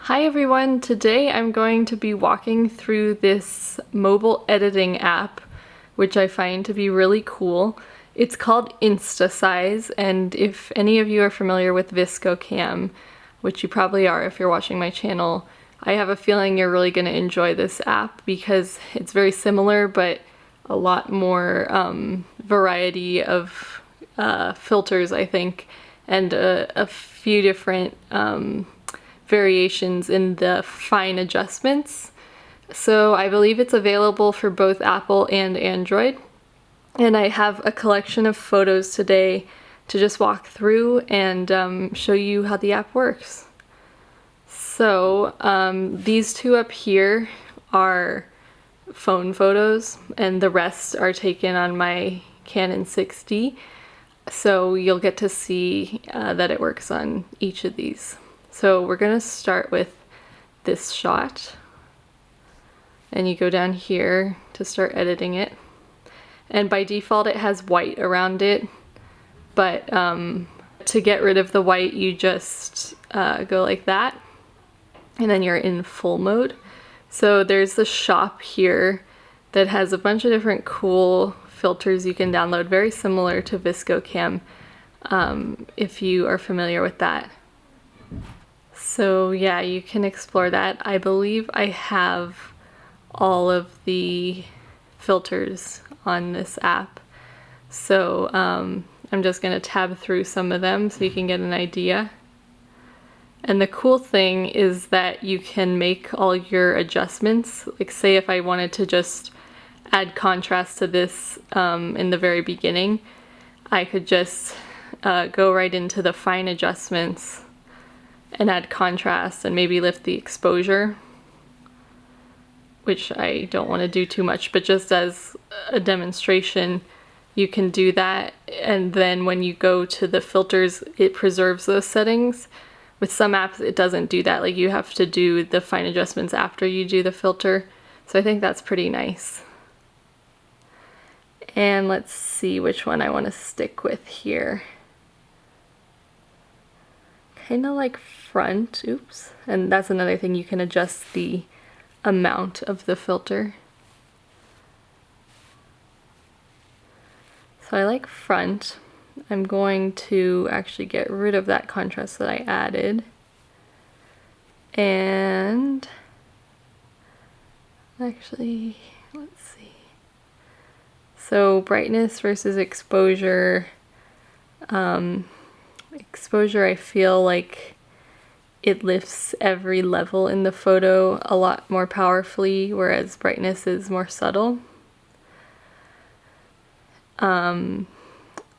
Hi everyone, today I'm going to be walking through this mobile editing app, which I find to be really cool. It's called InstaSize, and if any of you are familiar with ViscoCam, which you probably are if you're watching my channel, I have a feeling you're really going to enjoy this app because it's very similar but a lot more variety of filters, I think, and a few different variations in the fine adjustments. So I believe it's available for both Apple and Android. And I have a collection of photos today to just walk through and show you how the app works. So these two up here are phone photos and the rest are taken on my Canon 6D. So you'll get to see that it works on each of these. So we're gonna start with this shot, and you go down here to start editing it. And by default it has white around it, but to get rid of the white you just go like that, and then you're in full mode. So there's the shop here that has a bunch of different cool filters you can download, very similar to ViscoCam, if you are familiar with that. So yeah, you can explore that. I believe I have all of the filters on this app. So I'm just going to tab through some of them so you can get an idea. And the cool thing is that you can make all your adjustments. Like say if I wanted to just add contrast to this in the very beginning, I could just go right into the fine adjustments and add contrast and maybe lift the exposure, which I don't want to do too much, but just as a demonstration you can do that, and then when you go to the filters it preserves those settings. With some apps it doesn't do that, like you have to do the fine adjustments after you do the filter, so I think that's pretty nice. And let's see which one I want to stick with here. Kind of like front, oops, and that's another thing, you can adjust the amount of the filter. So I like front. I'm going to actually get rid of that contrast that I added. And actually, let's see. So brightness versus exposure. Exposure, I feel like it lifts every level in the photo a lot more powerfully, whereas brightness is more subtle. And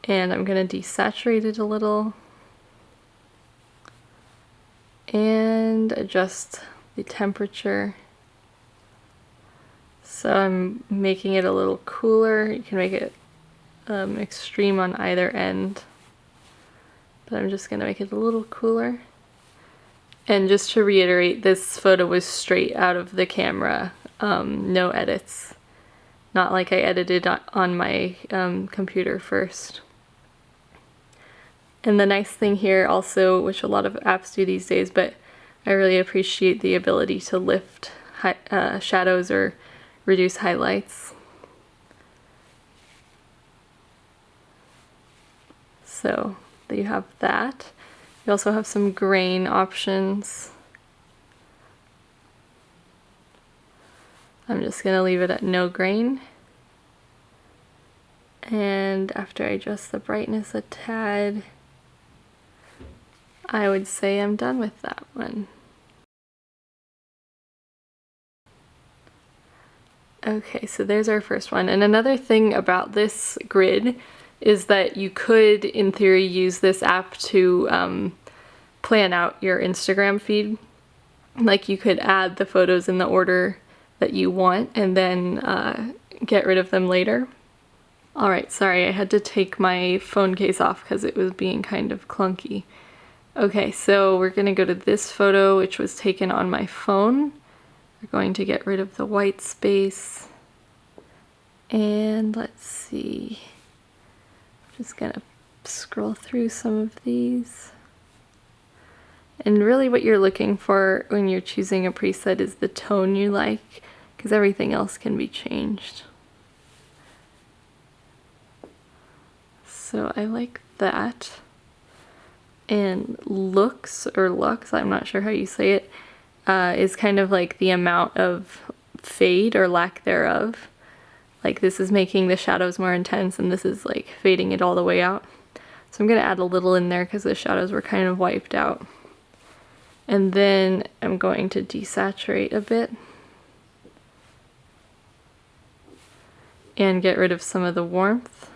I'm going to desaturate it a little and adjust the temperature. So I'm making it a little cooler. You can make it extreme on either end, but I'm just going to make it a little cooler. And just to reiterate, this photo was straight out of the camera, no edits. Not like I edited on my computer first. And the nice thing here also, which a lot of apps do these days, but I really appreciate the ability to lift shadows or reduce highlights. So there you have that. You also have some grain options. I'm just going to leave it at no grain. And after I adjust the brightness a tad, I would say I'm done with that one. Okay, so there's our first one. And another thing about this grid is that you could, in theory, use this app to plan out your Instagram feed. Like you could add the photos in the order that you want and then get rid of them later. Alright, sorry, I had to take my phone case off because it was being kind of clunky. Okay, so we're going to go to this photo, which was taken on my phone. We're going to get rid of the white space. And let's see. I'm just going to scroll through some of these. And really what you're looking for when you're choosing a preset is the tone you like, because everything else can be changed. So I like that. And looks, or lux, I'm not sure how you say it, is kind of like the amount of fade or lack thereof. Like this is making the shadows more intense and this is like fading it all the way out. So I'm going to add a little in there because the shadows were kind of wiped out. And then I'm going to desaturate a bit and get rid of some of the warmth.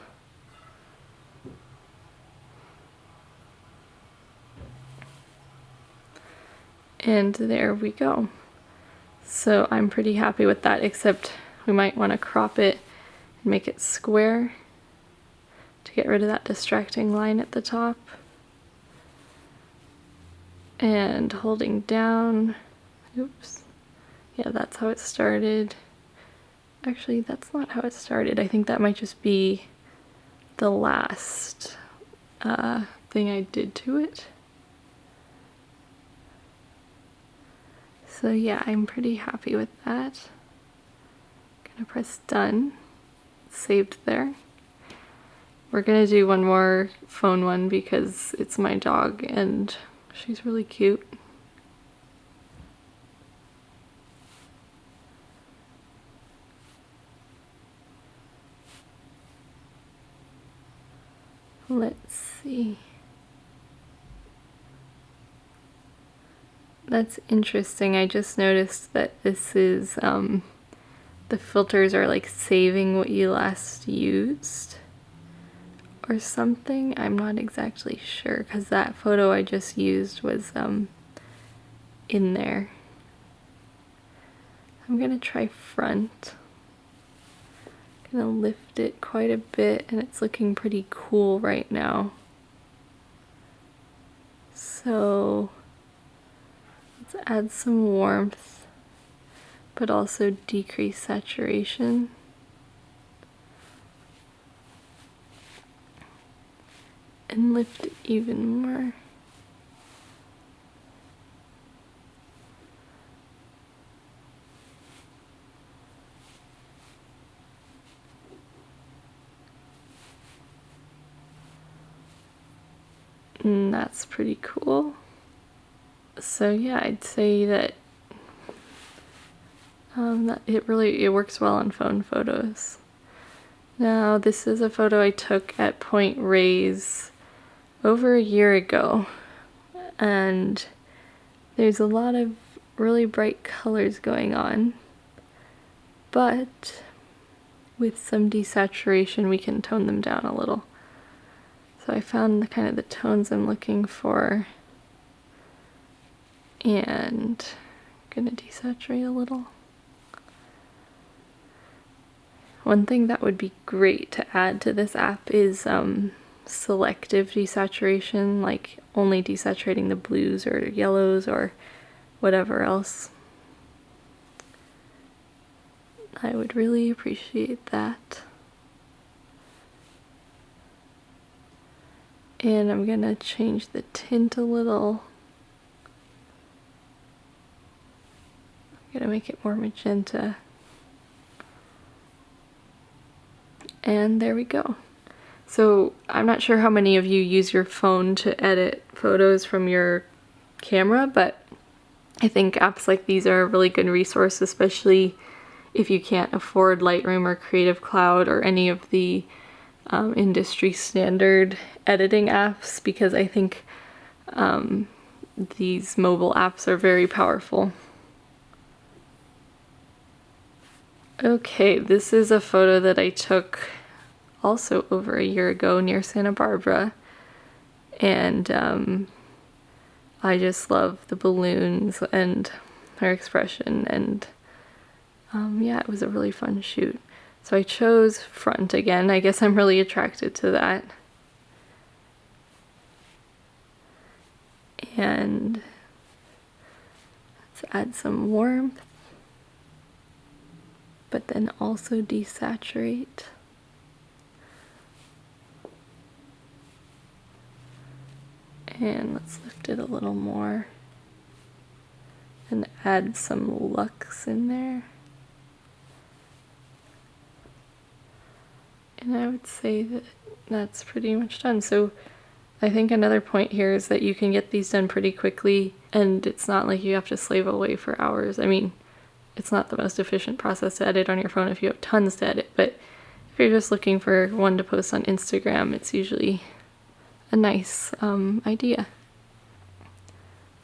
And there we go. So I'm pretty happy with that, except we might want to crop it and make it square to get rid of that distracting line at the top. And holding down, oops, yeah, that's how it started. Actually, that's not how it started. I think that might just be the last thing I did to it. So yeah, I'm pretty happy with that. Gonna press done. Saved there. We're gonna do one more phone one because it's my dog and she's really cute. Let's see. That's interesting. I just noticed that this is, the filters are like saving what you last used or something. I'm not exactly sure because that photo I just used was in there. I'm gonna try front. I'm gonna lift it quite a bit and it's looking pretty cool right now. So let's add some warmth, but also decrease saturation. And lift it even more. And that's pretty cool. So yeah, I'd say that it works well on phone photos. Now this is a photo I took at Point Reyes over a year ago, and there's a lot of really bright colors going on, but with some desaturation we can tone them down a little. So I found the kind of the tones I'm looking for, and I'm gonna desaturate a little. One thing that would be great to add to this app is selective desaturation, like only desaturating the blues or yellows or whatever else. I would really appreciate that. And I'm gonna change the tint a little. I'm gonna make it more magenta. And there we go. So I'm not sure how many of you use your phone to edit photos from your camera, but I think apps like these are a really good resource, especially if you can't afford Lightroom or Creative Cloud or any of the industry standard editing apps, because I think these mobile apps are very powerful. Okay, this is a photo that I took also over a year ago near Santa Barbara, and I just love the balloons and her expression, and yeah, it was a really fun shoot. So I chose front again. I guess I'm really attracted to that. And let's add some warmth, but then also desaturate. And let's lift it a little more. and add some lux in there. And I would say that that's pretty much done. So I think another point here is that you can get these done pretty quickly, and it's not like you have to slave away for hours. I mean, it's not the most efficient process to edit on your phone if you have tons to edit, but if you're just looking for one to post on Instagram, it's usually a nice idea.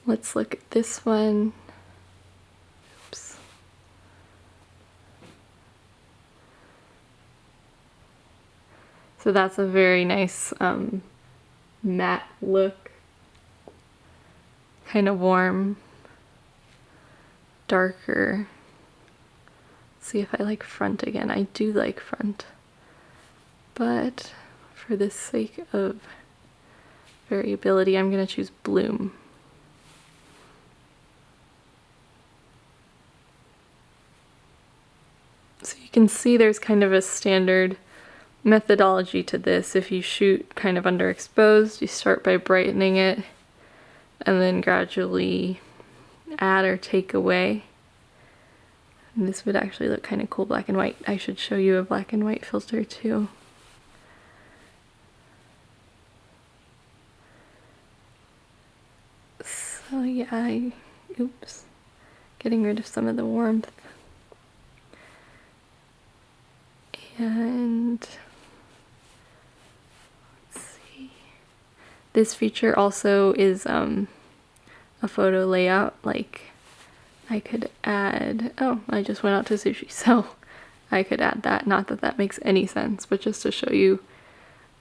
Let's look at this one. Oops. So that's a very nice matte look, kind of warm, darker. Let's see if I like front again. I do like front, but for the sake of variability, I'm going to choose bloom. So you can see there's kind of a standard methodology to this. If you shoot kind of underexposed, you start by brightening it and then gradually add or take away. And this would actually look kind of cool black and white. I should show you a black and white filter too. So yeah, oops, getting rid of some of the warmth. And let's see. This feature also is a photo layout. Like I could add, oh, I just went out to sushi, so I could add that. Not that that makes any sense, but just to show you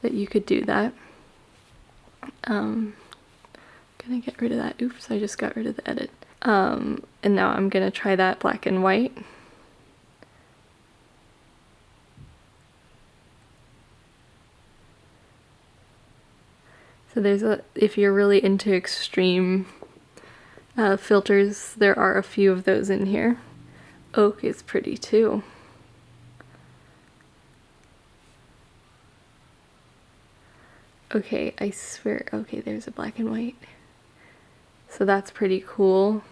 that you could do that. Gonna get rid of that. Oops, I just got rid of the edit. And now I'm gonna try that black and white. So there's if you're really into extreme filters, there are a few of those in here. Oak is pretty too. Okay, I swear, okay, there's a black and white. So that's pretty cool.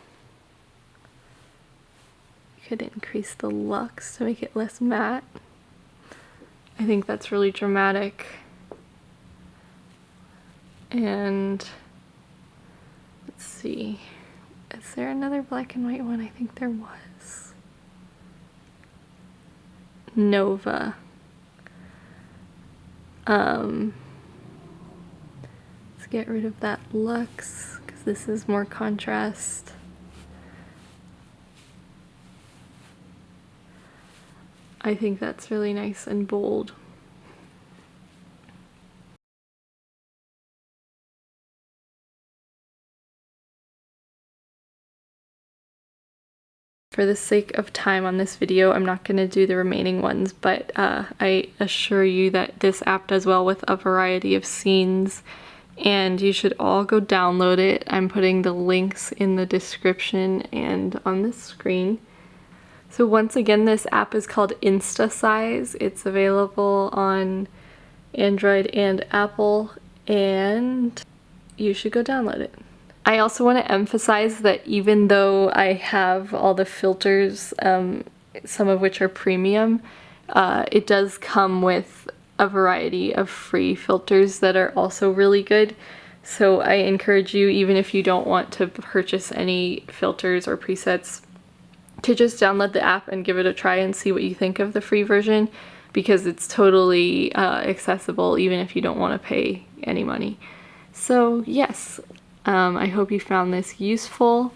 You could increase the lux to make it less matte. I think that's really dramatic. And let's see, is there another black and white one? I think there was. Nova. Let's get rid of that lux because this is more contrast. I think that's really nice and bold. For the sake of time on this video, I'm not going to do the remaining ones, but I assure you that this app does well with a variety of scenes, and you should all go download it. I'm putting the links in the description and on the screen. So once again, this app is called Insta Size. It's available on Android and Apple, and you should go download it. I also want to emphasize that even though I have all the filters, some of which are premium, it does come with a variety of free filters that are also really good. So I encourage you, even if you don't want to purchase any filters or presets, to just download the app and give it a try and see what you think of the free version, because it's totally accessible even if you don't want to pay any money. So yes. I hope you found this useful,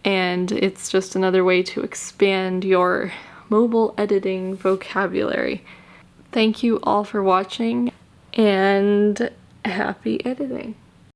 and it's just another way to expand your mobile editing vocabulary. Thank you all for watching, and happy editing!